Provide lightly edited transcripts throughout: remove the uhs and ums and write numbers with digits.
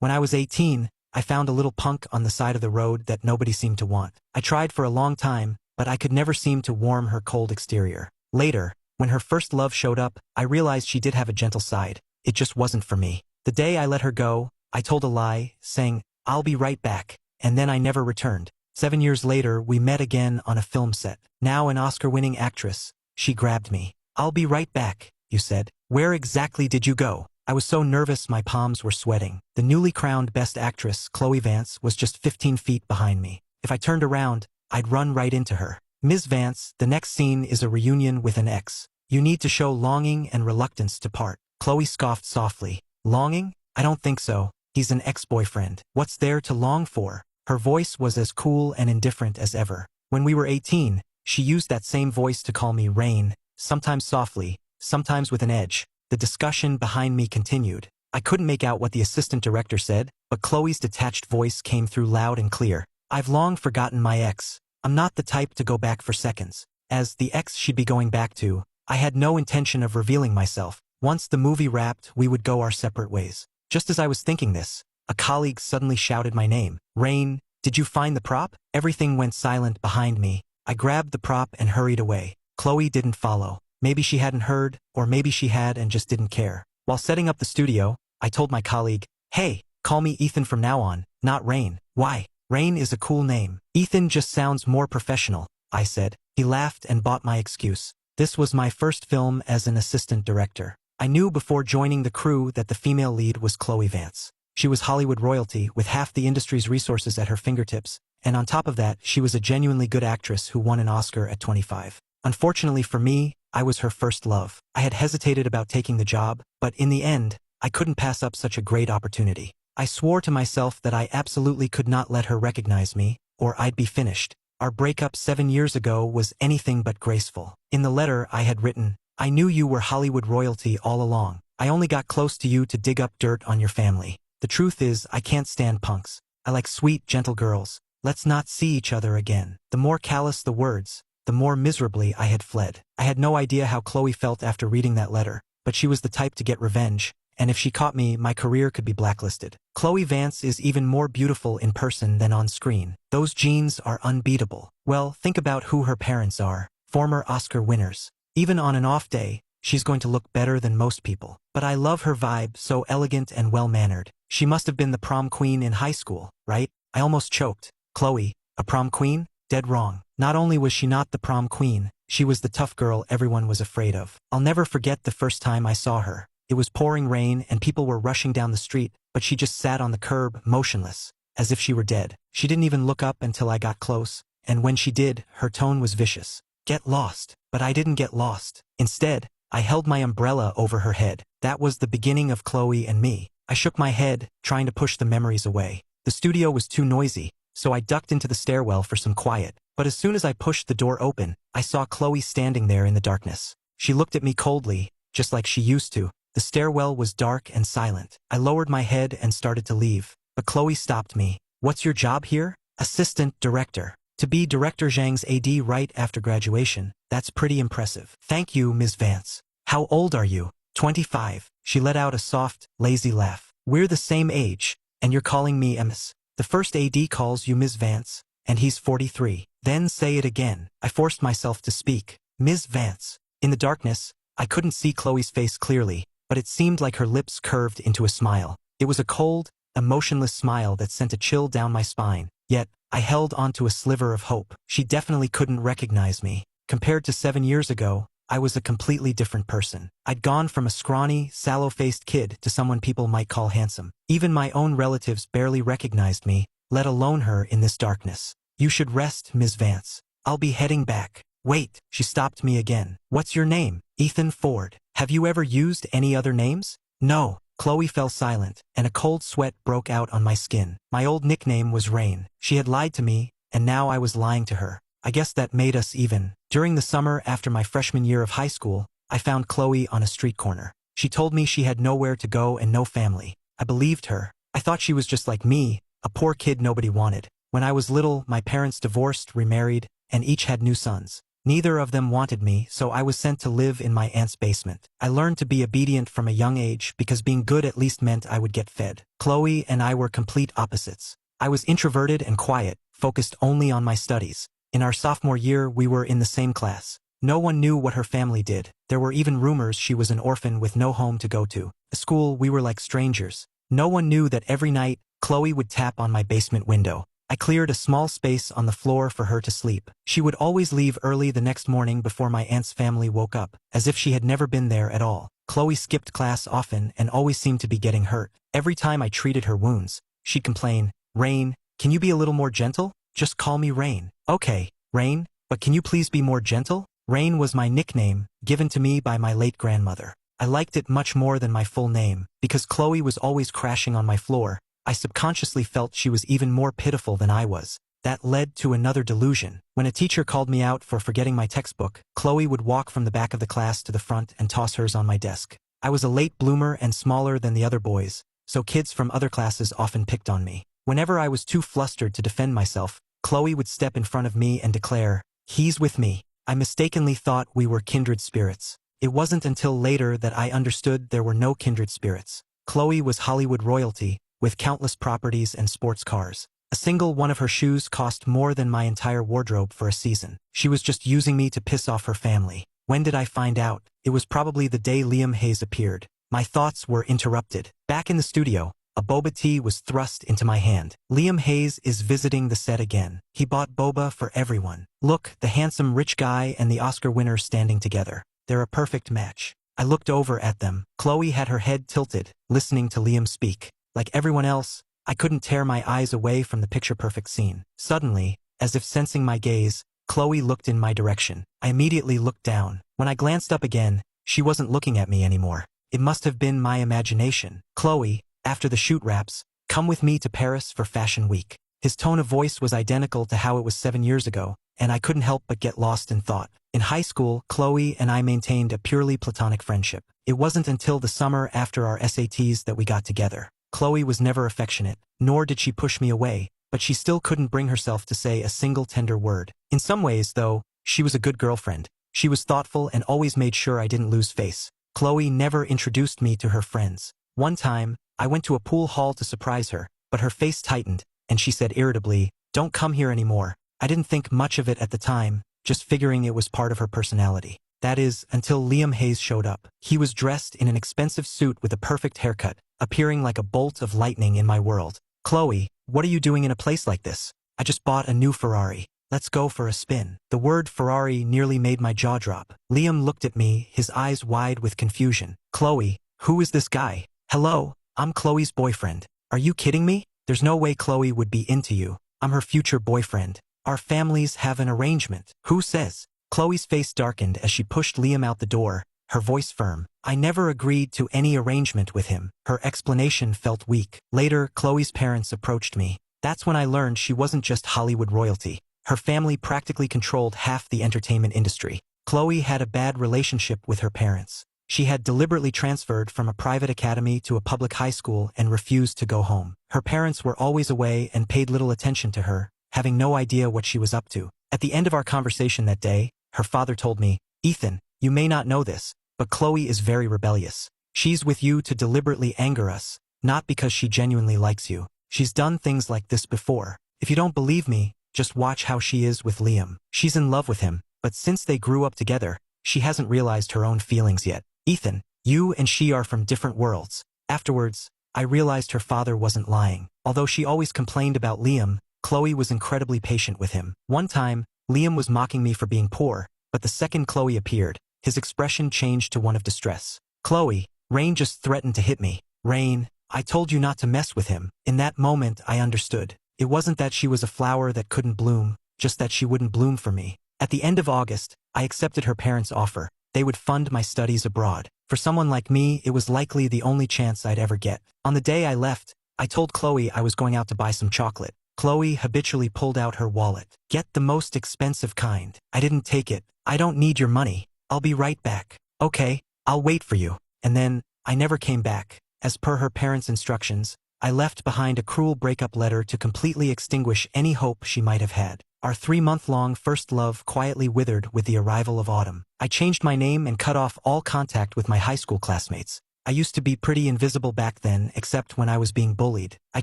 When I was 18, I found a little punk on the side of the road that nobody seemed to want. I tried for a long time, but I could never seem to warm her cold exterior. Later, when her first love showed up, I realized she did have a gentle side. It just wasn't for me. The day I let her go, I told a lie, saying, "I'll be right back," and then I never returned. 7 years later, we met again on a film set. Now an Oscar-winning actress, she grabbed me. "I'll be right back," you said. "Where exactly did you go?" I was so nervous my palms were sweating. The newly crowned Best Actress, Chloe Vance, was just 15 feet behind me. If I turned around, I'd run right into her. "Ms. Vance, the next scene is a reunion with an ex. You need to show longing and reluctance to part." Chloe scoffed softly. "Longing? I don't think so. He's an ex-boyfriend. What's there to long for?" Her voice was as cool and indifferent as ever. When we were 18, she used that same voice to call me Rain, sometimes softly, sometimes with an edge. The discussion behind me continued. I couldn't make out what the assistant director said, but Chloe's detached voice came through loud and clear. "I've long forgotten my ex. I'm not the type to go back for seconds." As the ex she'd be going back to, I had no intention of revealing myself. Once the movie wrapped, we would go our separate ways. Just as I was thinking this, a colleague suddenly shouted my name. "Rain, did you find the prop?" Everything went silent behind me. I grabbed the prop and hurried away. Chloe didn't follow. Maybe she hadn't heard, or maybe she had and just didn't care. While setting up the studio, I told my colleague, "Hey, call me Ethan from now on, not Rain." "Why? Rain is a cool name." "Ethan just sounds more professional," I said. He laughed and bought my excuse. This was my first film as an assistant director. I knew before joining the crew that the female lead was Chloe Vance. She was Hollywood royalty with half the industry's resources at her fingertips, and on top of that, she was a genuinely good actress who won an Oscar at 25. Unfortunately for me, I was her first love. I had hesitated about taking the job, but in the end, I couldn't pass up such a great opportunity. I swore to myself that I absolutely could not let her recognize me, or I'd be finished. Our breakup 7 years ago was anything but graceful. In the letter I had written, "I knew you were Hollywood royalty all along. I only got close to you to dig up dirt on your family. The truth is, I can't stand punks. I like sweet, gentle girls. Let's not see each other again." The more callous the words, the more miserably I had fled. I had no idea how Chloe felt after reading that letter, but she was the type to get revenge, and if she caught me, my career could be blacklisted. Chloe Vance is even more beautiful in person than on screen. Those genes are unbeatable. Well, think about who her parents are, former Oscar winners. Even on an off day, she's going to look better than most people. But I love her vibe, so elegant and well-mannered. She must have been the prom queen in high school, right? I almost choked. Chloe, a prom queen? Dead wrong. Not only was she not the prom queen, she was the tough girl everyone was afraid of. I'll never forget the first time I saw her. It was pouring rain and people were rushing down the street, but she just sat on the curb, motionless, as if she were dead. She didn't even look up until I got close, and when she did, her tone was vicious. "Get lost." But I didn't get lost. Instead, I held my umbrella over her head. That was the beginning of Chloe and me. I shook my head, trying to push the memories away. The studio was too noisy, so I ducked into the stairwell for some quiet. But as soon as I pushed the door open, I saw Chloe standing there in the darkness. She looked at me coldly, just like she used to. The stairwell was dark and silent. I lowered my head and started to leave, but Chloe stopped me. "What's your job here?" "Assistant director." "To be Director Zhang's AD right after graduation, that's pretty impressive." "Thank you, Ms. Vance." "How old are you?" 25. She let out a soft, lazy laugh. "We're the same age, and you're calling me Ms. The first AD calls you Ms. Vance, and he's 43. "Then say it again." I forced myself to speak. "Ms. Vance." In the darkness, I couldn't see Chloe's face clearly, but it seemed like her lips curved into a smile. It was a cold, emotionless smile that sent a chill down my spine. Yet, I held onto a sliver of hope. She definitely couldn't recognize me. Compared to 7 years ago, I was a completely different person. I'd gone from a scrawny, sallow-faced kid to someone people might call handsome. Even my own relatives barely recognized me, let alone her in this darkness. "You should rest, Ms. Vance. I'll be heading back." "Wait," she stopped me again. "What's your name?" "Ethan Ford." "Have you ever used any other names?" "No." Chloe fell silent, and a cold sweat broke out on my skin. My old nickname was Rain. She had lied to me, and now I was lying to her. I guess that made us even. During the summer after my freshman year of high school, I found Chloe on a street corner. She told me she had nowhere to go and no family. I believed her. I thought she was just like me, a poor kid nobody wanted. When I was little, my parents divorced, remarried, and each had new sons. Neither of them wanted me, so I was sent to live in my aunt's basement. I learned to be obedient from a young age because being good at least meant I would get fed. Chloe and I were complete opposites. I was introverted and quiet, focused only on my studies. In our sophomore year, we were in the same class. No one knew what her family did. There were even rumors she was an orphan with no home to go to. At school, we were like strangers. No one knew that every night, Chloe would tap on my basement window. I cleared a small space on the floor for her to sleep. She would always leave early the next morning before my aunt's family woke up, as if she had never been there at all. Chloe skipped class often and always seemed to be getting hurt. Every time I treated her wounds, she'd complain, "Rain, can you be a little more gentle? Just call me Rain." "Okay, Rain, but can you please be more gentle?" Rain was my nickname, given to me by my late grandmother. I liked it much more than my full name, because Chloe was always crashing on my floor. I subconsciously felt she was even more pitiful than I was. That led to another delusion. When a teacher called me out for forgetting my textbook, Chloe would walk from the back of the class to the front and toss hers on my desk. I was a late bloomer and smaller than the other boys, so kids from other classes often picked on me. Whenever I was too flustered to defend myself, Chloe would step in front of me and declare, "He's with me." I mistakenly thought we were kindred spirits. It wasn't until later that I understood there were no kindred spirits. Chloe was Hollywood royalty, with countless properties and sports cars. A single one of her shoes cost more than my entire wardrobe for a season. She was just using me to piss off her family. When did I find out? It was probably the day Liam Hayes appeared. My thoughts were interrupted. Back in the studio, a boba tea was thrust into my hand. Liam Hayes is visiting the set again. He bought boba for everyone. Look, the handsome rich guy and the Oscar winner standing together. They're a perfect match. I looked over at them. Chloe had her head tilted, listening to Liam speak. Like everyone else, I couldn't tear my eyes away from the picture-perfect scene. Suddenly, as if sensing my gaze, Chloe looked in my direction. I immediately looked down. When I glanced up again, she wasn't looking at me anymore. It must have been my imagination. "Chloe, after the shoot wraps, come with me to Paris for Fashion Week." His tone of voice was identical to how it was 7 years ago, and I couldn't help but get lost in thought. In high school, Chloe and I maintained a purely platonic friendship. It wasn't until the summer after our SATs that we got together. Chloe was never affectionate, nor did she push me away, but she still couldn't bring herself to say a single tender word. In some ways, though, she was a good girlfriend. She was thoughtful and always made sure I didn't lose face. Chloe never introduced me to her friends. One time, I went to a pool hall to surprise her, but her face tightened, and she said irritably, "Don't come here anymore." I didn't think much of it at the time, just figuring it was part of her personality. That is, until Liam Hayes showed up. He was dressed in an expensive suit with a perfect haircut, appearing like a bolt of lightning in my world. "Chloe, what are you doing in a place like this?" "I just bought a new Ferrari. Let's go for a spin." The word Ferrari nearly made my jaw drop. Liam looked at me, his eyes wide with confusion. "Chloe, who is this guy?" "Hello, I'm Chloe's boyfriend." "Are you kidding me? There's no way Chloe would be into you. I'm her future boyfriend. Our families have an arrangement." "Who says?" Chloe's face darkened as she pushed Liam out the door, her voice firm. "I never agreed to any arrangement with him." Her explanation felt weak. Later, Chloe's parents approached me. That's when I learned she wasn't just Hollywood royalty. Her family practically controlled half the entertainment industry. Chloe had a bad relationship with her parents. She had deliberately transferred from a private academy to a public high school and refused to go home. Her parents were always away and paid little attention to her, having no idea what she was up to. At the end of our conversation that day, her father told me, "Ethan, you may not know this, but Chloe is very rebellious. She's with you to deliberately anger us, not because she genuinely likes you. She's done things like this before. If you don't believe me, just watch how she is with Liam. She's in love with him, but since they grew up together, she hasn't realized her own feelings yet. Ethan, you and she are from different worlds." Afterwards, I realized her father wasn't lying. Although she always complained about Liam, Chloe was incredibly patient with him. One time, Liam was mocking me for being poor, but the second Chloe appeared, his expression changed to one of distress. "Chloe, Rain just threatened to hit me." "Rain, I told you not to mess with him." In that moment, I understood. It wasn't that she was a flower that couldn't bloom, just that she wouldn't bloom for me. At the end of August, I accepted her parents' offer. They would fund my studies abroad. For someone like me, it was likely the only chance I'd ever get. On the day I left, I told Chloe I was going out to buy some chocolate. Chloe habitually pulled out her wallet. "Get the most expensive kind." I didn't take it. "I don't need your money. I'll be right back." "Okay, I'll wait for you." And then, I never came back. As per her parents' instructions, I left behind a cruel breakup letter to completely extinguish any hope she might have had. Our 3-month-long first love quietly withered with the arrival of autumn. I changed my name and cut off all contact with my high school classmates. I used to be pretty invisible back then, except when I was being bullied. I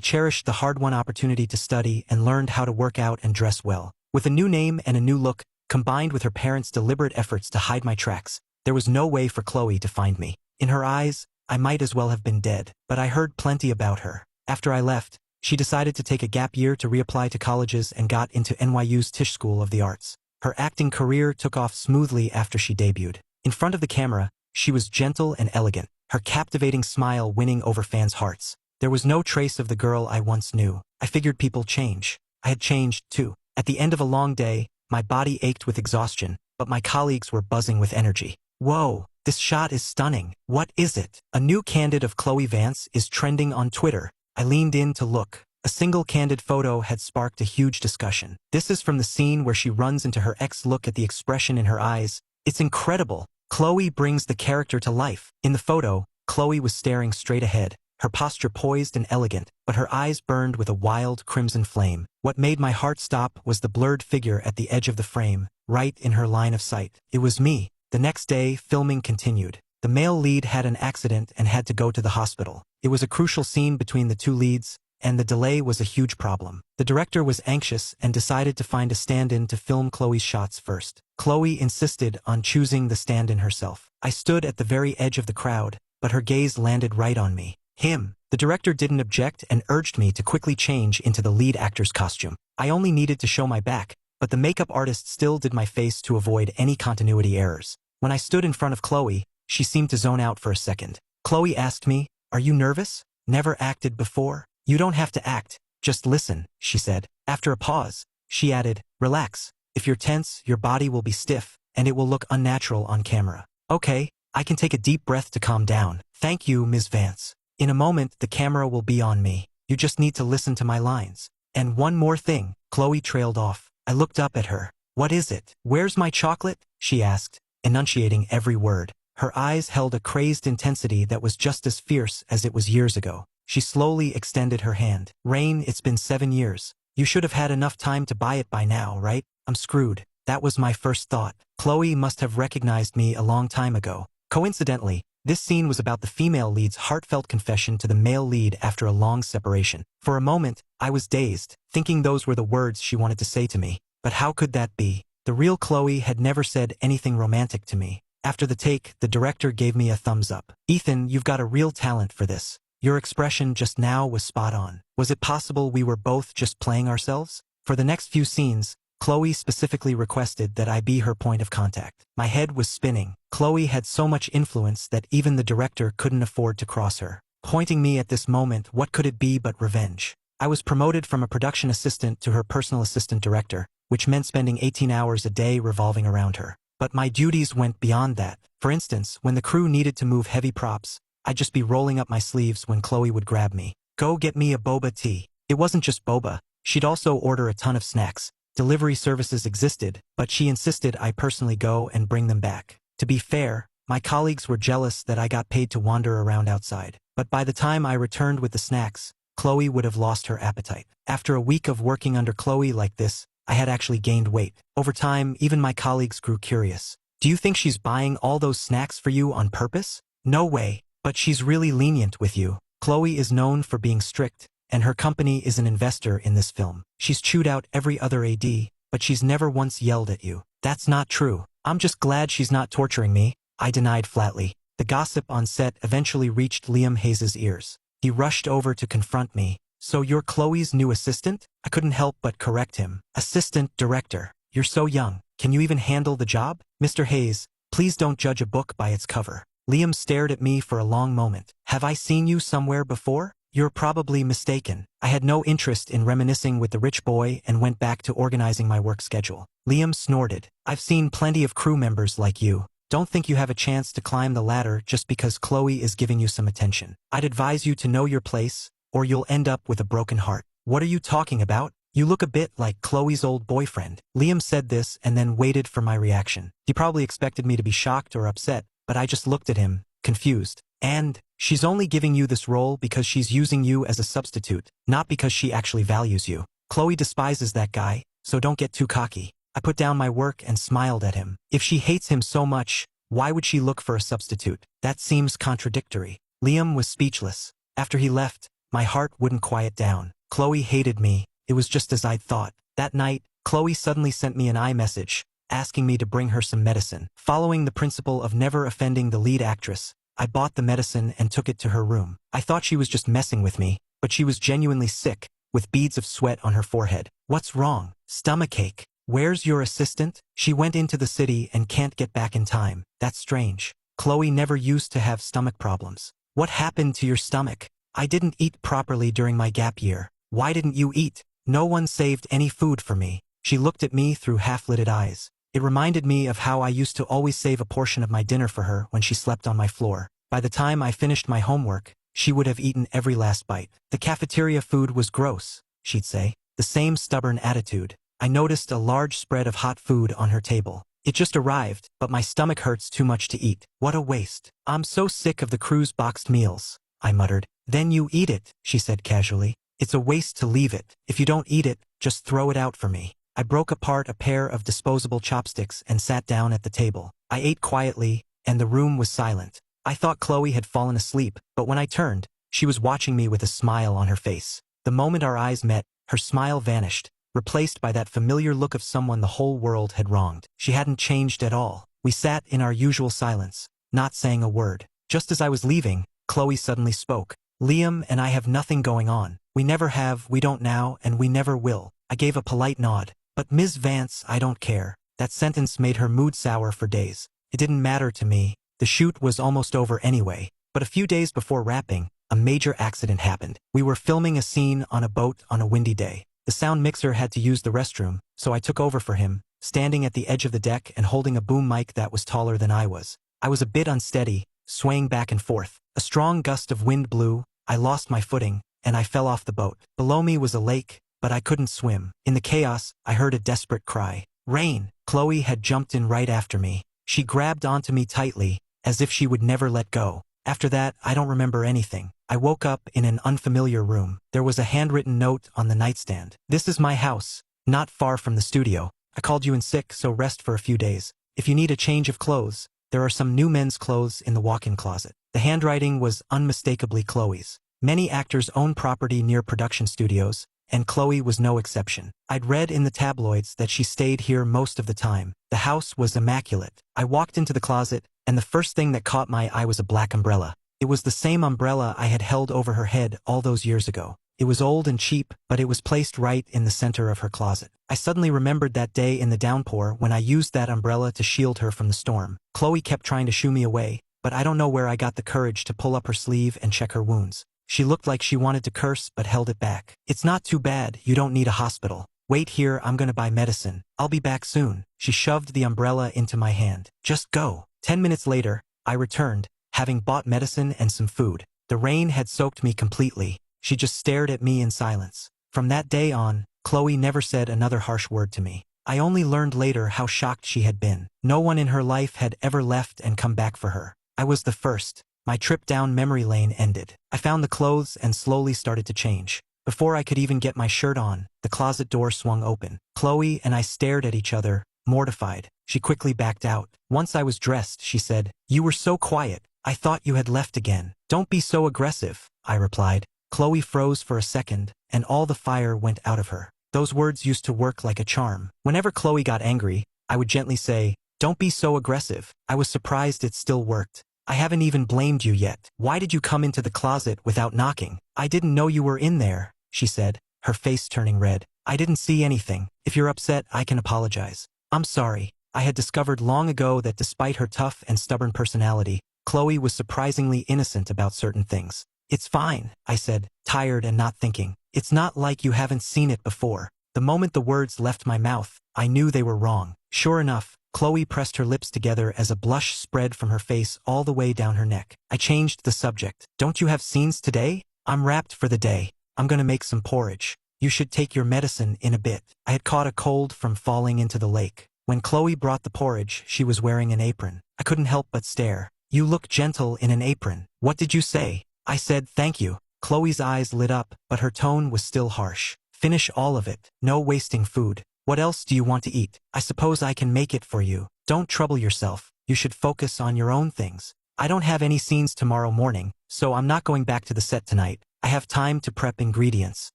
cherished the hard-won opportunity to study and learned how to work out and dress well. With a new name and a new look, combined with her parents' deliberate efforts to hide my tracks, there was no way for Chloe to find me. In her eyes, I might as well have been dead, but I heard plenty about her. After I left, she decided to take a gap year to reapply to colleges and got into NYU's Tisch School of the Arts. Her acting career took off smoothly after she debuted. In front of the camera, she was gentle and elegant, her captivating smile winning over fans' hearts. There was no trace of the girl I once knew. I figured people change. I had changed, too. At the end of a long day, my body ached with exhaustion, but my colleagues were buzzing with energy. Whoa, this shot is stunning. What is it? A new candid of Chloe Vance is trending on Twitter. I leaned in to look. A single candid photo had sparked a huge discussion. This is from the scene where she runs into her ex. Look at the expression in her eyes. It's incredible. Chloe brings the character to life. In the photo, Chloe was staring straight ahead, her posture poised and elegant, but her eyes burned with a wild crimson flame. What made my heart stop was the blurred figure at the edge of the frame, right in her line of sight. It was me. The next day, filming continued. The male lead had an accident and had to go to the hospital. It was a crucial scene between the two leads, and the delay was a huge problem. The director was anxious and decided to find a stand-in to film Chloe's shots first. Chloe insisted on choosing the stand-in herself. I stood at the very edge of the crowd, but her gaze landed right on me. Him. The director didn't object and urged me to quickly change into the lead actor's costume. I only needed to show my back, but the makeup artist still did my face to avoid any continuity errors. When I stood in front of Chloe, she seemed to zone out for a second. Chloe asked me, "Are you nervous? Never acted before?" "You don't have to act, just listen," she said. After a pause, she added, "Relax. If you're tense, your body will be stiff, and it will look unnatural on camera." "Okay, I can take a deep breath to calm down. Thank you, Ms. Vance. In a moment, the camera will be on me. You just need to listen to my lines. And one more thing." Chloe trailed off. I looked up at her. "What is it? Where's my chocolate?" she asked, enunciating every word. Her eyes held a crazed intensity that was just as fierce as it was years ago. She slowly extended her hand. "Rain, it's been 7 years. You should have had enough time to buy it by now, right? I'm screwed." That was my first thought. Chloe must have recognized me a long time ago. Coincidentally, this scene was about the female lead's heartfelt confession to the male lead after a long separation. For a moment, I was dazed, thinking those were the words she wanted to say to me. But how could that be? The real Chloe had never said anything romantic to me. After the take, the director gave me a thumbs up. "Ethan, you've got a real talent for this. Your expression just now was spot on. Was it possible we were both just playing ourselves?" For the next few scenes, Chloe specifically requested that I be her point of contact. My head was spinning. Chloe had so much influence that even the director couldn't afford to cross her. Pointing me at this moment, what could it be but revenge? I was promoted from a production assistant to her personal assistant director, which meant spending 18 hours a day revolving around her. But my duties went beyond that. For instance, when the crew needed to move heavy props, I'd just be rolling up my sleeves when Chloe would grab me. "Go get me a boba tea." It wasn't just boba. She'd also order a ton of snacks. Delivery services existed, but she insisted I personally go and bring them back. To be fair, my colleagues were jealous that I got paid to wander around outside. But by the time I returned with the snacks, Chloe would have lost her appetite. After a week of working under Chloe like this, I had actually gained weight. Over time, even my colleagues grew curious. "Do you think she's buying all those snacks for you on purpose?" "No way. But she's really lenient with you." Chloe is known for being strict, and her company is an investor in this film. She's chewed out every other AD, but she's never once yelled at you. "That's not true. I'm just glad she's not torturing me," I denied flatly. The gossip on set eventually reached Liam Hayes' ears. He rushed over to confront me. "So you're Chloe's new assistant?" I couldn't help but correct him. "Assistant director. You're so young. Can you even handle the job?" "Mr. Hayes, please don't judge a book by its cover." Liam stared at me for a long moment. "Have I seen you somewhere before?" "You're probably mistaken." I had no interest in reminiscing with the rich boy and went back to organizing my work schedule. Liam snorted. "I've seen plenty of crew members like you. Don't think you have a chance to climb the ladder just because Chloe is giving you some attention. I'd advise you to know your place, or you'll end up with a broken heart." "What are you talking about? You look a bit like Chloe's old boyfriend." Liam said this and then waited for my reaction. He probably expected me to be shocked or upset, but I just looked at him, confused. "And she's only giving you this role because she's using you as a substitute, not because she actually values you. Chloe despises that guy, so don't get too cocky. I put down my work and smiled at him. If she hates him so much, why would she look for a substitute? That seems contradictory. Liam was speechless. After he left, my heart wouldn't quiet down. Chloe hated me. It was just as I'd thought. That night, Chloe suddenly sent me an iMessage, asking me to bring her some medicine. Following the principle of never offending the lead actress, I bought the medicine and took it to her room. I thought she was just messing with me, but she was genuinely sick, with beads of sweat on her forehead. What's wrong? Stomachache. Where's your assistant? She went into the city and can't get back in time. That's strange. Chloe never used to have stomach problems. What happened to your stomach? I didn't eat properly during my gap year. Why didn't you eat? No one saved any food for me. She looked at me through half-lidded eyes. It reminded me of how I used to always save a portion of my dinner for her when she slept on my floor. By the time I finished my homework, she would have eaten every last bite. The cafeteria food was gross, she'd say. The same stubborn attitude. I noticed a large spread of hot food on her table. It just arrived, but my stomach hurts too much to eat. What a waste. I'm so sick of the crew's boxed meals, I muttered. Then you eat it, she said casually. It's a waste to leave it. If you don't eat it, just throw it out for me. I broke apart a pair of disposable chopsticks and sat down at the table. I ate quietly, and the room was silent. I thought Chloe had fallen asleep, but when I turned, she was watching me with a smile on her face. The moment our eyes met, her smile vanished, replaced by that familiar look of someone the whole world had wronged. She hadn't changed at all. We sat in our usual silence, not saying a word. Just as I was leaving, Chloe suddenly spoke. Liam and I have nothing going on. We never have, we don't now, and we never will. I gave a polite nod. But Ms. Vance, I don't care. That sentence made her mood sour for days. It didn't matter to me. The shoot was almost over anyway. But a few days before wrapping, a major accident happened. We were filming a scene on a boat on a windy day. The sound mixer had to use the restroom, so I took over for him, standing at the edge of the deck and holding a boom mic that was taller than I was. I was a bit unsteady, swaying back and forth. A strong gust of wind blew, I lost my footing, and I fell off the boat. Below me was a lake, but I couldn't swim. In the chaos, I heard a desperate cry. Rain! Chloe had jumped in right after me. She grabbed onto me tightly, as if she would never let go. After that, I don't remember anything. I woke up in an unfamiliar room. There was a handwritten note on the nightstand. This is my house, not far from the studio. I called you in sick, so rest for a few days. If you need a change of clothes, there are some new men's clothes in the walk-in closet. The handwriting was unmistakably Chloe's. Many actors own property near production studios, and Chloe was no exception. I'd read in the tabloids that she stayed here most of the time. The house was immaculate. I walked into the closet, and the first thing that caught my eye was a black umbrella. It was the same umbrella I had held over her head all those years ago. It was old and cheap, but it was placed right in the center of her closet. I suddenly remembered that day in the downpour when I used that umbrella to shield her from the storm. Chloe kept trying to shoo me away, but I don't know where I got the courage to pull up her sleeve and check her wounds. She looked like she wanted to curse but held it back. It's not too bad, you don't need a hospital. Wait here, I'm gonna buy medicine. I'll be back soon. She shoved the umbrella into my hand. Just go. 10 minutes later, I returned, having bought medicine and some food. The rain had soaked me completely. She just stared at me in silence. From that day on, Chloe never said another harsh word to me. I only learned later how shocked she had been. No one in her life had ever left and come back for her. I was the first. My trip down memory lane ended. I found the clothes and slowly started to change. Before I could even get my shirt on, the closet door swung open. Chloe and I stared at each other, mortified. She quickly backed out. Once I was dressed, she said, "You were so quiet. I thought you had left again." "Don't be so aggressive," I replied. Chloe froze for a second, and all the fire went out of her. Those words used to work like a charm. Whenever Chloe got angry, I would gently say, "Don't be so aggressive." I was surprised it still worked. "I haven't even blamed you yet. Why did you come into the closet without knocking?" "I didn't know you were in there," she said, her face turning red. "I didn't see anything. If you're upset, I can apologize." "I'm sorry." I had discovered long ago that despite her tough and stubborn personality, Chloe was surprisingly innocent about certain things. "It's fine," I said, tired and not thinking. "It's not like you haven't seen it before." The moment the words left my mouth, I knew they were wrong. Sure enough, Chloe pressed her lips together as a blush spread from her face all the way down her neck. I changed the subject. "Don't you have scenes today?" "I'm wrapped for the day. I'm gonna make some porridge. You should take your medicine in a bit." I had caught a cold from falling into the lake. When Chloe brought the porridge, she was wearing an apron. I couldn't help but stare. "You look gentle in an apron." "What did you say?" I said, "Thank you." Chloe's eyes lit up, but her tone was still harsh. "Finish all of it. No wasting food." What else do you want to eat? I suppose I can make it for you. Don't trouble yourself. You should focus on your own things. I don't have any scenes tomorrow morning, so I'm not going back to the set tonight. I have time to prep ingredients.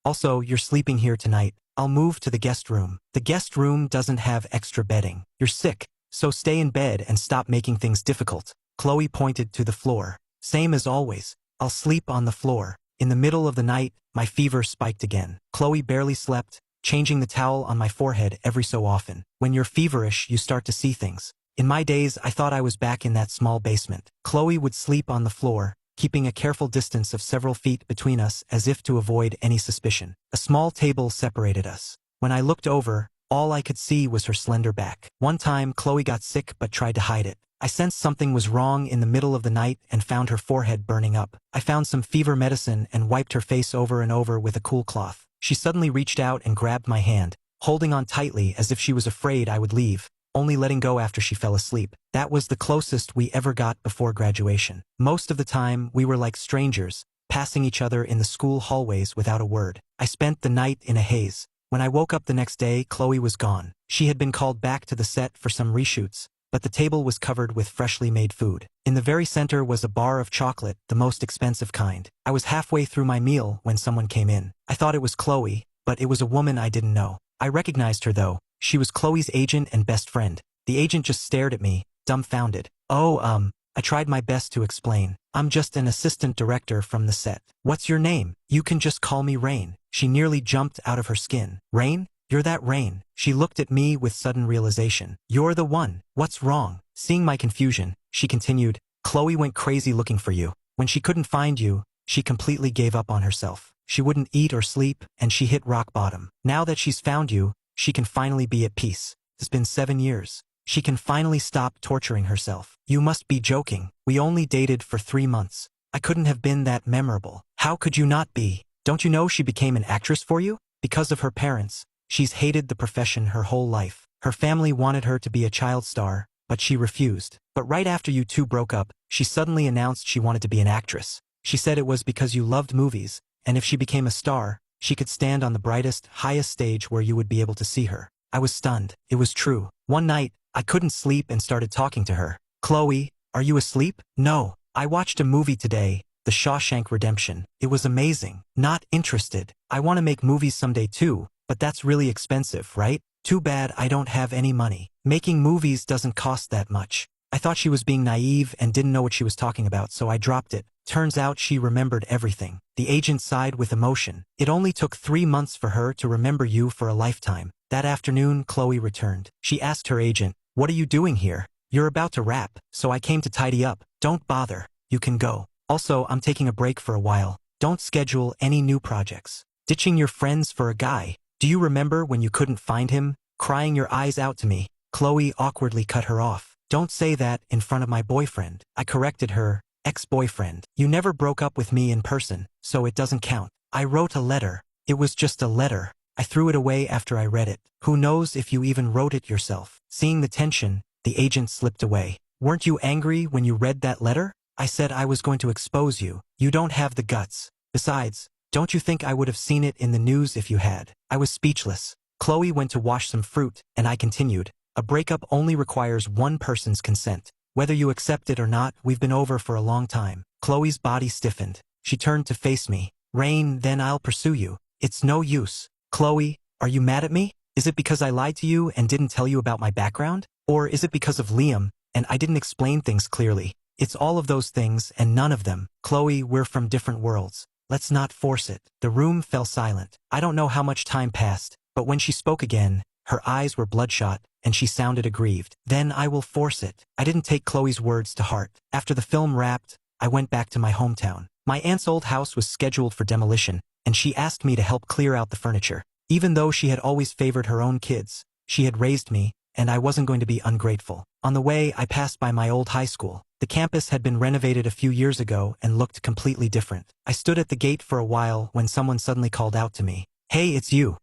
Also, you're sleeping here tonight. I'll move to the guest room. The guest room doesn't have extra bedding. You're sick, so stay in bed and stop making things difficult. Chloe pointed to the floor. Same as always. I'll sleep on the floor. In the middle of the night, my fever spiked again. Chloe barely slept, changing the towel on my forehead every so often. When you're feverish, you start to see things. In my days, I thought I was back in that small basement. Chloe would sleep on the floor, keeping a careful distance of several feet between us as if to avoid any suspicion. A small table separated us. When I looked over, all I could see was her slender back. One time, Chloe got sick but tried to hide it. I sensed something was wrong in the middle of the night and found her forehead burning up. I found some fever medicine and wiped her face over and over with a cool cloth. She suddenly reached out and grabbed my hand, holding on tightly as if she was afraid I would leave, only letting go after she fell asleep. That was the closest we ever got before graduation. Most of the time, we were like strangers, passing each other in the school hallways without a word. I spent the night in a haze. When I woke up the next day, Chloe was gone. She had been called back to the set for some reshoots, but the table was covered with freshly made food. In the very center was a bar of chocolate, the most expensive kind. I was halfway through my meal when someone came in. I thought it was Chloe, but it was a woman I didn't know. I recognized her though. She was Chloe's agent and best friend. The agent just stared at me, dumbfounded. I tried my best to explain. I'm just an assistant director from the set. What's your name? You can just call me Rain. She nearly jumped out of her skin. Rain? You're that Rain. She looked at me with sudden realization. You're the one. What's wrong? Seeing my confusion, she continued, Chloe went crazy looking for you. When she couldn't find you, she completely gave up on herself. She wouldn't eat or sleep, and she hit rock bottom. Now that she's found you, she can finally be at peace. It's been 7 years. She can finally stop torturing herself. You must be joking. We only dated for 3 months. I couldn't have been that memorable. How could you not be? Don't you know she became an actress for you? Because of her parents. She's hated the profession her whole life. Her family wanted her to be a child star, but she refused. But right after you two broke up, she suddenly announced she wanted to be an actress. She said it was because you loved movies, and if she became a star, she could stand on the brightest, highest stage where you would be able to see her. I was stunned. It was true. One night, I couldn't sleep and started talking to her. Chloe, are you asleep? No. I watched a movie today, The Shawshank Redemption. It was amazing. Not interested. I want to make movies someday too, but that's really expensive, right? Too bad I don't have any money. Making movies doesn't cost that much. I thought she was being naive and didn't know what she was talking about, so I dropped it. Turns out she remembered everything. The agent sighed with emotion. It only took 3 months for her to remember you for a lifetime. That afternoon, Chloe returned. She asked her agent, "What are you doing here? You're about to wrap, so I came to tidy up." "Don't bother. You can go. Also, I'm taking a break for a while. Don't schedule any new projects." Ditching your friends for a guy. Do you remember when you couldn't find him, crying your eyes out to me? Chloe awkwardly cut her off. "Don't say that in front of my boyfriend." I corrected her. "Ex-boyfriend. You never broke up with me in person, so it doesn't count. I wrote a letter. It was just a letter. I threw it away after I read it. Who knows if you even wrote it yourself." Seeing the tension, the agent slipped away. "Weren't you angry when you read that letter? I said I was going to expose you. You don't have the guts. Besides, don't you think I would have seen it in the news if you had?" I was speechless. Chloe went to wash some fruit, and I continued. "A breakup only requires one person's consent. Whether you accept it or not, we've been over for a long time." Chloe's body stiffened. She turned to face me. "Rain, then I'll pursue you. It's no use." "Chloe, are you mad at me? Is it because I lied to you and didn't tell you about my background? Or is it because of Liam, and I didn't explain things clearly?" "It's all of those things and none of them. Chloe, we're from different worlds. Let's not force it." The room fell silent. I don't know how much time passed, but when she spoke again, her eyes were bloodshot, and she sounded aggrieved. "Then I will force it." I didn't take Chloe's words to heart. After the film wrapped, I went back to my hometown. My aunt's old house was scheduled for demolition, and she asked me to help clear out the furniture. Even though she had always favored her own kids, she had raised me, and I wasn't going to be ungrateful. On the way, I passed by my old high school. The campus had been renovated a few years ago and looked completely different. I stood at the gate for a while when someone suddenly called out to me. "Hey, it's you.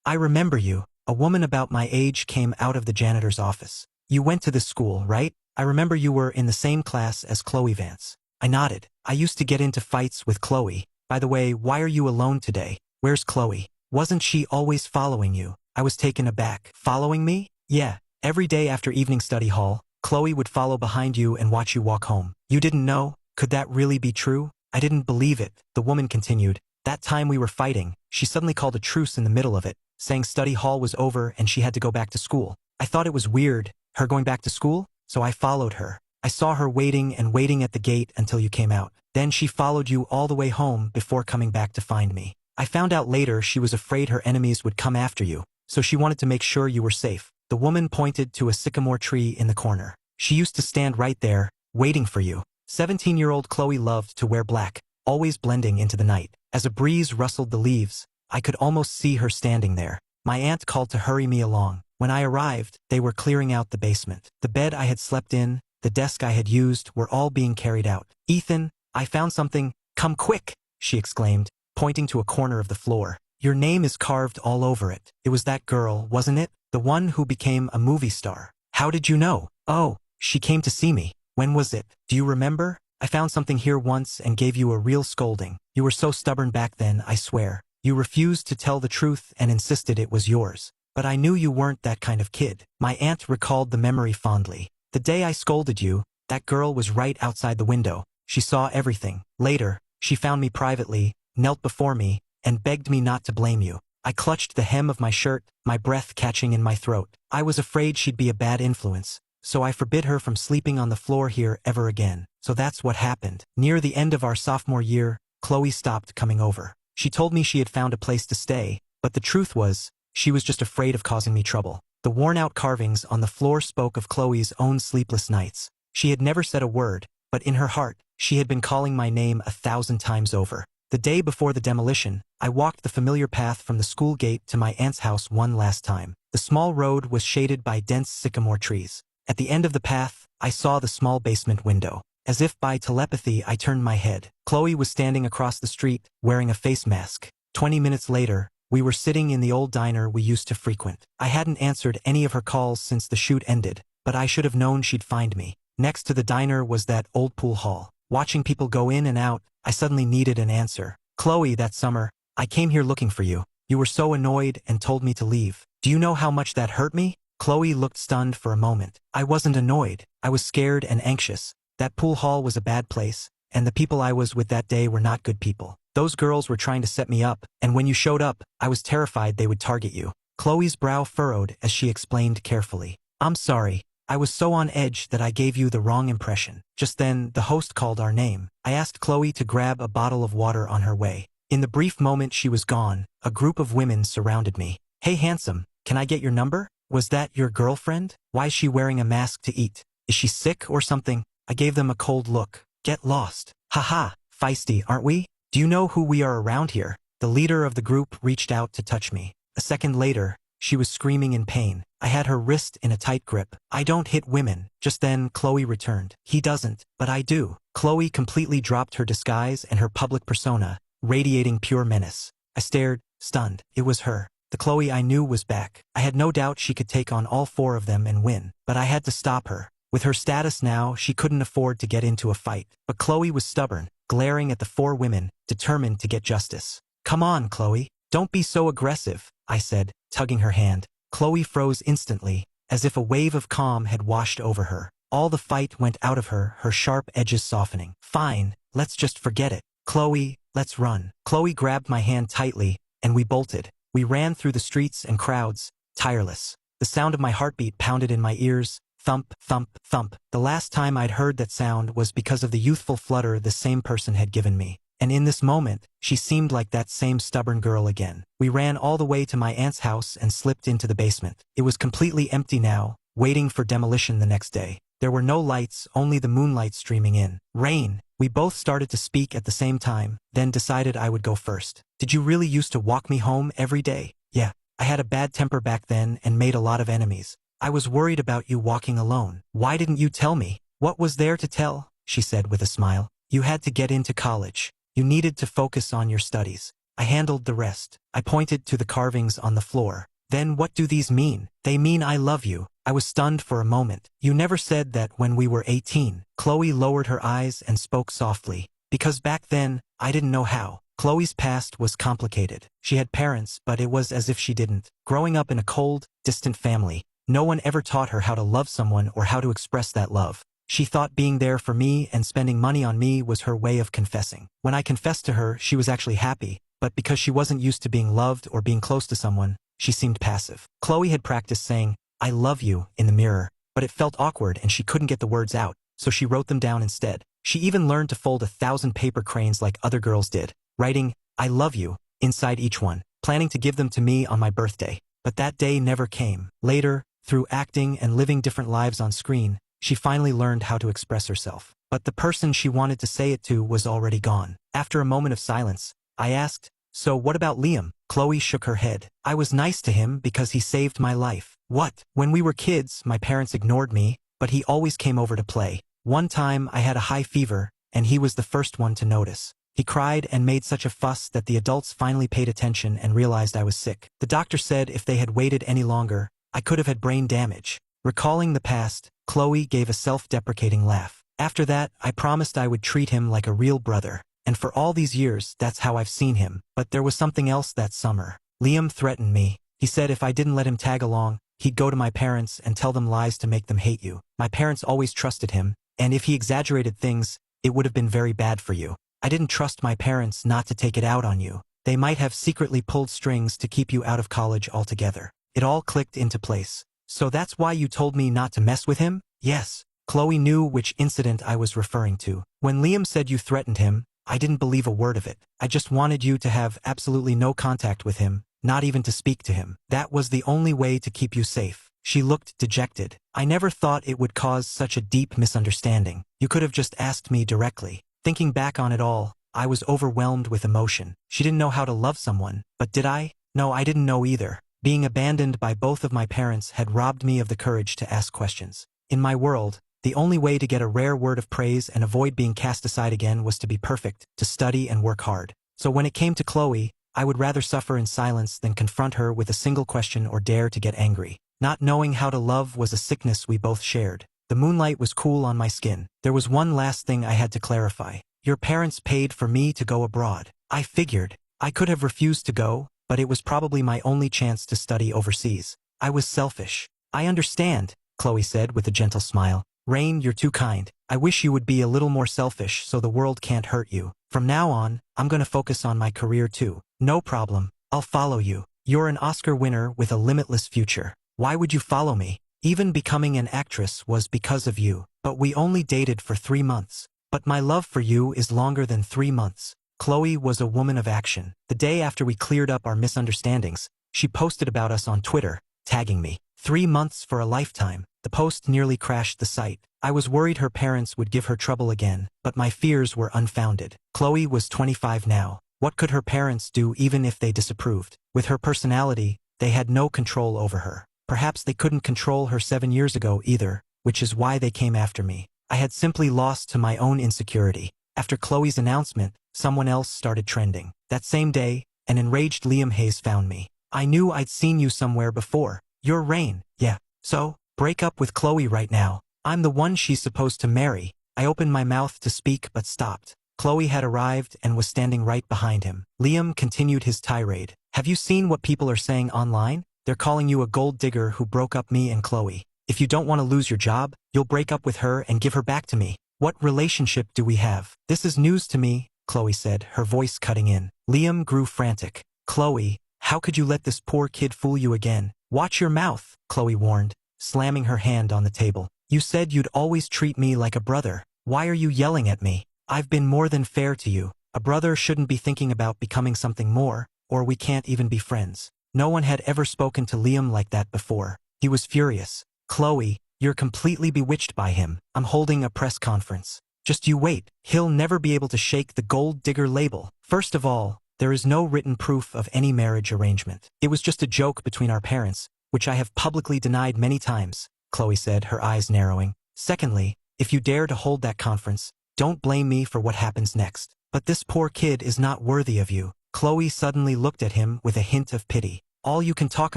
I remember you." A woman about my age came out of the janitor's office. "You went to this school, right? I remember you were in the same class as Chloe Vance." I nodded. "I used to get into fights with Chloe. By the way, why are you alone today? Where's Chloe? Wasn't she always following you?" I was taken aback. Following me? Yeah. Every day after evening study hall, Chloe would follow behind you and watch you walk home. You didn't know? Could that really be true? I didn't believe it, the woman continued. That time we were fighting, she suddenly called a truce in the middle of it, saying study hall was over and she had to go back to school. I thought it was weird, her going back to school, so I followed her. I saw her waiting and waiting at the gate until you came out. Then she followed you all the way home before coming back to find me. I found out later she was afraid her enemies would come after you, so she wanted to make sure you were safe. The woman pointed to a sycamore tree in the corner. She used to stand right there, waiting for you. 17-year-old Chloe loved to wear black, always blending into the night. As a breeze rustled the leaves, I could almost see her standing there. My aunt called to hurry me along. When I arrived, they were clearing out the basement. The bed I had slept in, the desk I had used were all being carried out. Ethan, I found something. Come quick, she exclaimed, pointing to a corner of the floor. Your name is carved all over it. It was that girl, wasn't it? The one who became a movie star. How did you know? Oh, she came to see me. When was it? Do you remember? I found something here once and gave you a real scolding. You were so stubborn back then, I swear. You refused to tell the truth and insisted it was yours. But I knew you weren't that kind of kid. My aunt recalled the memory fondly. The day I scolded you, that girl was right outside the window. She saw everything. Later, she found me privately, knelt before me, and begged me not to blame you. I clutched the hem of my shirt, my breath catching in my throat. I was afraid she'd be a bad influence, so I forbid her from sleeping on the floor here ever again. So that's what happened. Near the end of our sophomore year, Chloe stopped coming over. She told me she had found a place to stay, but the truth was, she was just afraid of causing me trouble. The worn-out carvings on the floor spoke of Chloe's own sleepless nights. She had never said a word, but in her heart, she had been calling my name 1,000 times over. The day before the demolition, I walked the familiar path from the school gate to my aunt's house one last time. The small road was shaded by dense sycamore trees. At the end of the path, I saw the small basement window. As if by telepathy, I turned my head. Chloe was standing across the street, wearing a face mask. 20 minutes later, we were sitting in the old diner we used to frequent. I hadn't answered any of her calls since the shoot ended, but I should have known she'd find me. Next to the diner was that old pool hall. Watching people go in and out, I suddenly needed an answer. Chloe, that summer, I came here looking for you. You were so annoyed and told me to leave. Do you know how much that hurt me? Chloe looked stunned for a moment. I wasn't annoyed. I was scared and anxious. That pool hall was a bad place, and the people I was with that day were not good people. Those girls were trying to set me up, and when you showed up, I was terrified they would target you. Chloe's brow furrowed as she explained carefully. I'm sorry. I was so on edge that I gave you the wrong impression. Just then, the host called our name. I asked Chloe to grab a bottle of water on her way. In the brief moment she was gone, a group of women surrounded me. Hey handsome, can I get your number? Was that your girlfriend? Why is she wearing a mask to eat? Is she sick or something? I gave them a cold look. Get lost. Haha, feisty, aren't we? Do you know who we are around here? The leader of the group reached out to touch me. A second later, she was screaming in pain. I had her wrist in a tight grip. I don't hit women. Just then, Chloe returned. He doesn't, but I do. Chloe completely dropped her disguise and her public persona, radiating pure menace. I stared, stunned. It was her. The Chloe I knew was back. I had no doubt she could take on all four of them and win, but I had to stop her. With her status now, she couldn't afford to get into a fight. But Chloe was stubborn, glaring at the four women, determined to get justice. Come on, Chloe. Don't be so aggressive, I said, tugging her hand. Chloe froze instantly, as if a wave of calm had washed over her. All the fight went out of her, her sharp edges softening. Fine, let's just forget it. Chloe, let's run. Chloe grabbed my hand tightly, and we bolted. We ran through the streets and crowds, tireless. The sound of my heartbeat pounded in my ears. Thump, thump, thump. The last time I'd heard that sound was because of the youthful flutter the same person had given me. And in this moment, she seemed like that same stubborn girl again. We ran all the way to my aunt's house and slipped into the basement. It was completely empty now, waiting for demolition the next day. There were no lights, only the moonlight streaming in. Rain. We both started to speak at the same time, then decided I would go first. Did you really used to walk me home every day? Yeah. I had a bad temper back then and made a lot of enemies. I was worried about you walking alone. Why didn't you tell me? What was there to tell? She said with a smile. You had to get into college. You needed to focus on your studies. I handled the rest. I pointed to the carvings on the floor. Then what do these mean? They mean I love you. I was stunned for a moment. You never said that when we were 18. Chloe lowered her eyes and spoke softly. Because back then, I didn't know how. Chloe's past was complicated. She had parents, but it was as if she didn't. Growing up in a cold, distant family, no one ever taught her how to love someone or how to express that love. She thought being there for me and spending money on me was her way of confessing. When I confessed to her, she was actually happy, but because she wasn't used to being loved or being close to someone, she seemed passive. Chloe had practiced saying, "I love you," in the mirror, but it felt awkward and she couldn't get the words out, so she wrote them down instead. She even learned to fold 1,000 paper cranes like other girls did, writing, "I love you," inside each one, planning to give them to me on my birthday. But that day never came. Later, through acting and living different lives on screen, she finally learned how to express herself. But the person she wanted to say it to was already gone. After a moment of silence, I asked, "So what about Liam?" Chloe shook her head. "I was nice to him because he saved my life." "What?" "When we were kids, my parents ignored me, but he always came over to play. One time I had a high fever, and he was the first one to notice. He cried and made such a fuss that the adults finally paid attention and realized I was sick. The doctor said if they had waited any longer, I could have had brain damage." Recalling the past, Chloe gave a self-deprecating laugh. "After that, I promised I would treat him like a real brother. And for all these years, that's how I've seen him. But there was something else that summer. Liam threatened me. He said if I didn't let him tag along, he'd go to my parents and tell them lies to make them hate you. My parents always trusted him, and if he exaggerated things, it would have been very bad for you. I didn't trust my parents not to take it out on you. They might have secretly pulled strings to keep you out of college altogether." It all clicked into place. "So that's why you told me not to mess with him?" "Yes." Chloe knew which incident I was referring to. "When Liam said you threatened him, I didn't believe a word of it. I just wanted you to have absolutely no contact with him, not even to speak to him. That was the only way to keep you safe." She looked dejected. "I never thought it would cause such a deep misunderstanding. You could have just asked me directly." Thinking back on it all, I was overwhelmed with emotion. She didn't know how to love someone, but did I? No, I didn't know either. Being abandoned by both of my parents had robbed me of the courage to ask questions. In my world, the only way to get a rare word of praise and avoid being cast aside again was to be perfect, to study and work hard. So when it came to Chloe, I would rather suffer in silence than confront her with a single question or dare to get angry. Not knowing how to love was a sickness we both shared. The moonlight was cool on my skin. There was one last thing I had to clarify. "Your parents paid for me to go abroad." I figured. I could have refused to go, but it was probably my only chance to study overseas. I was selfish. "I understand," Chloe said with a gentle smile. "Rain, you're too kind. I wish you would be a little more selfish so the world can't hurt you. From now on, I'm gonna focus on my career too." "No problem. I'll follow you. You're an Oscar winner with a limitless future. Why would you follow me? Even becoming an actress was because of you. But we only dated for 3 months. But my love for you is longer than 3 months." Chloe was a woman of action. The day after we cleared up our misunderstandings, she posted about us on Twitter, tagging me. 3 months for a lifetime. The post nearly crashed the site. I was worried her parents would give her trouble again, but my fears were unfounded. Chloe was 25 now. What could her parents do even if they disapproved? With her personality, they had no control over her. Perhaps they couldn't control her 7 years ago either, which is why they came after me. I had simply lost to my own insecurity. After Chloe's announcement, someone else started trending. That same day, an enraged Liam Hayes found me. "I knew I'd seen you somewhere before. You're Rain." "Yeah. So? Break up with Chloe right now. I'm the one she's supposed to marry." I opened my mouth to speak but stopped. Chloe had arrived and was standing right behind him. Liam continued his tirade. "Have you seen what people are saying online? They're calling you a gold digger who broke up me and Chloe. If you don't want to lose your job, you'll break up with her and give her back to me. What relationship do we have?" "This is news to me," Chloe said, her voice cutting in. Liam grew frantic. "Chloe, how could you let this poor kid fool you again?" "Watch your mouth," Chloe warned, slamming her hand on the table. "You said you'd always treat me like a brother. Why are you yelling at me? I've been more than fair to you. A brother shouldn't be thinking about becoming something more, or we can't even be friends." No one had ever spoken to Liam like that before. He was furious. "Chloe, you're completely bewitched by him. I'm holding a press conference. Just you wait. He'll never be able to shake the gold digger label. First of all, there is no written proof of any marriage arrangement. It was just a joke between our parents, which I have publicly denied many times," Chloe said, her eyes narrowing. "Secondly, if you dare to hold that conference, don't blame me for what happens next. But this poor kid is not worthy of you." Chloe suddenly looked at him with a hint of pity. "All you can talk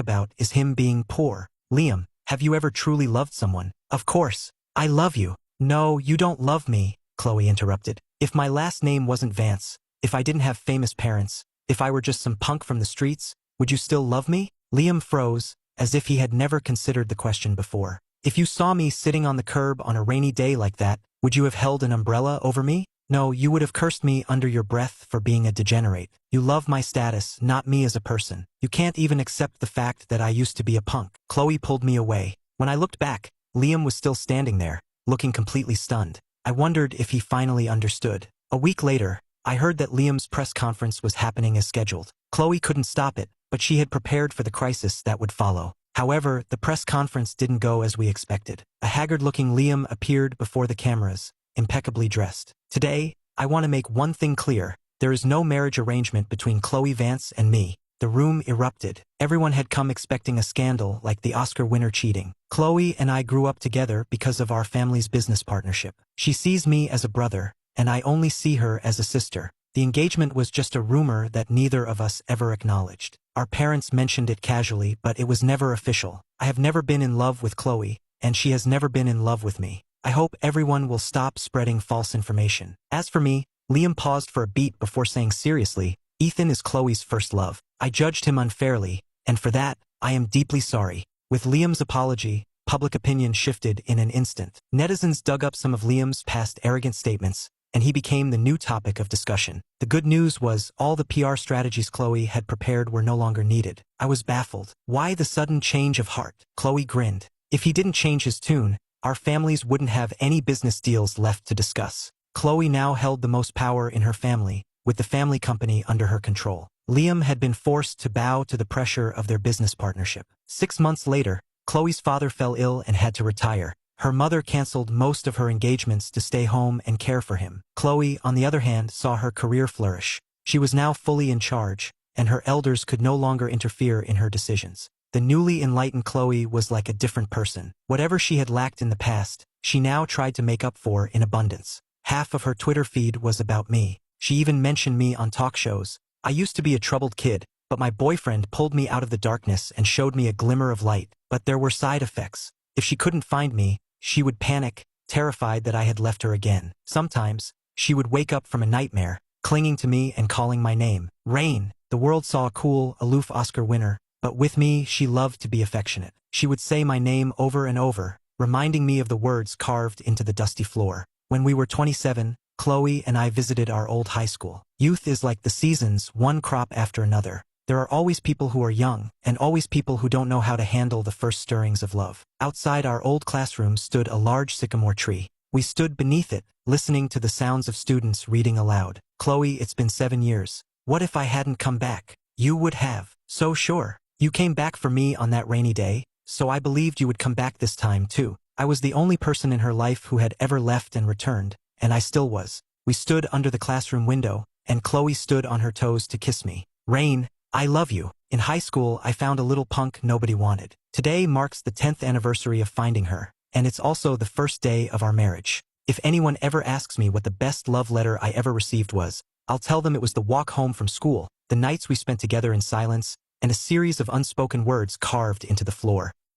about is him being poor. Liam, have you ever truly loved someone?" "Of course. I love you." "No, you don't love me," Chloe interrupted. "If my last name wasn't Vance, If I didn't have famous parents, if I were just some punk from the streets, would you still love me? Liam froze, as if he had never considered the question before. If you saw me sitting on the curb on a rainy day like that, would you have held an umbrella over me? No, you would have cursed me under your breath for being a degenerate. You love my status, not me as a person. You can't even accept the fact that I used to be a punk. Chloe pulled me away. When I looked back, Liam was still standing there, looking completely stunned. I wondered if he finally understood. A week later, I heard that Liam's press conference was happening as scheduled. Chloe couldn't stop it, but she had prepared for the crisis that would follow. However, the press conference didn't go as we expected. A haggard-looking Liam appeared before the cameras, impeccably dressed. Today, I want to make one thing clear. There is no marriage arrangement between Chloe Vance and me. The room erupted. Everyone had come expecting a scandal like the Oscar winner cheating. Chloe and I grew up together because of our family's business partnership. She sees me as a brother, and I only see her as a sister. The engagement was just a rumor that neither of us ever acknowledged. Our parents mentioned it casually, but it was never official. I have never been in love with Chloe, and she has never been in love with me. I hope everyone will stop spreading false information. As for me, Liam paused for a beat before saying seriously, Ethan is Chloe's first love. I judged him unfairly, and for that, I am deeply sorry. With Liam's apology, public opinion shifted in an instant. Netizens dug up some of Liam's past arrogant statements, and he became the new topic of discussion. The good news was all the PR strategies Chloe had prepared were no longer needed. I was baffled. Why the sudden change of heart? Chloe grinned. If he didn't change his tune, our families wouldn't have any business deals left to discuss. Chloe now held the most power in her family, with the family company under her control. Liam had been forced to bow to the pressure of their business partnership. 6 months later, Chloe's father fell ill and had to retire. Her mother canceled most of her engagements to stay home and care for him. Chloe, on the other hand, saw her career flourish. She was now fully in charge, and her elders could no longer interfere in her decisions. The newly enlightened Chloe was like a different person. Whatever she had lacked in the past, she now tried to make up for in abundance. Half of her Twitter feed was about me. She even mentioned me on talk shows. I used to be a troubled kid, but my boyfriend pulled me out of the darkness and showed me a glimmer of light. But there were side effects. If she couldn't find me, she would panic, terrified that I had left her again. Sometimes, she would wake up from a nightmare, clinging to me and calling my name. Rain. The world saw a cool, aloof Oscar winner, but with me, she loved to be affectionate. She would say my name over and over, reminding me of the words carved into the dusty floor. When we were 27, Chloe and I visited our old high school. Youth is like the seasons, one crop after another. There are always people who are young, and always people who don't know how to handle the first stirrings of love. Outside our old classroom stood a large sycamore tree. We stood beneath it, listening to the sounds of students reading aloud. Chloe, it's been 7 years. What if I hadn't come back? You would have. So sure. You came back for me on that rainy day, so I believed you would come back this time too. I was the only person in her life who had ever left and returned, and I still was. We stood under the classroom window, and Chloe stood on her toes to kiss me. Rain, I love you. In high school, I found a little punk nobody wanted. Today marks the 10th anniversary of finding her, and it's also the first day of our marriage. If anyone ever asks me what the best love letter I ever received was, I'll tell them it was the walk home from school, the nights we spent together in silence, and a series of unspoken words carved into the floor.